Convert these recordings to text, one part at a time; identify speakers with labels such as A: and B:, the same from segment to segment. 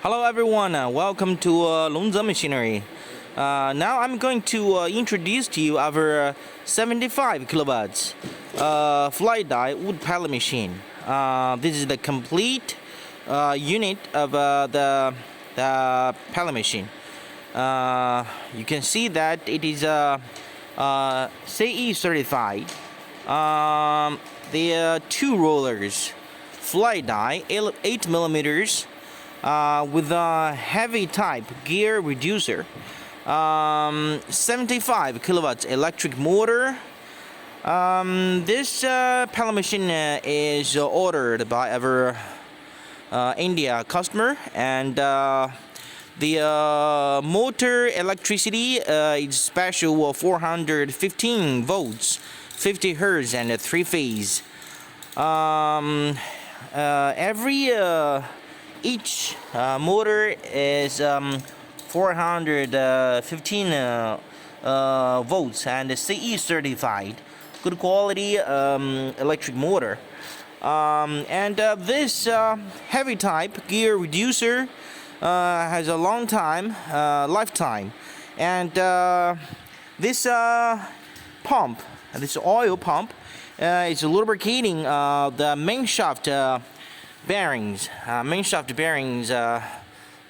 A: Hello everyone, welcome to Longze Machinery. Now I'm going to introduce to you our 75 kilowatts fly die wood pallet machine. This is the complete unit of the pallet machine. You can see that it is CE certified. The two rollers, fly die 8 millimeters. With a heavy type gear reducer, 75 kilowatts electric motor. This pallet machine is ordered by our India customer, and the motor electricity is special 415 volts, 50 hertz, and 3-phase. Each motor is 415 volts and CE certified, good quality electric motor. This heavy type gear reducer has a long time lifetime, and this pump, this oil pump, is lubricating the main shaft bearings,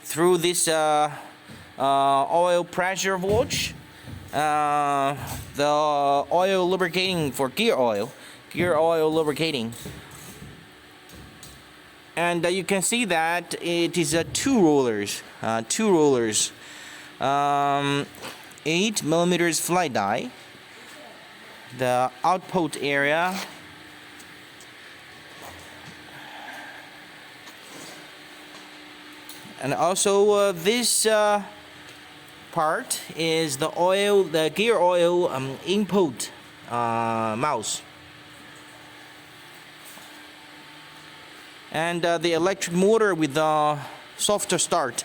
A: through this oil pressure watch. The oil lubricating for gear oil lubricating, and you can see that it is two rollers, 8 millimeters fly die. The output area. And also this part is the gear oil input mouse, and the electric motor with the softer start,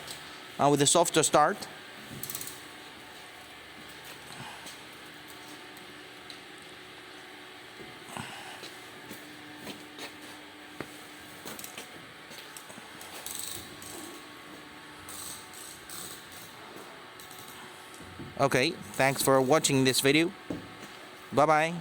A: Okay, thanks for watching this video. Bye bye.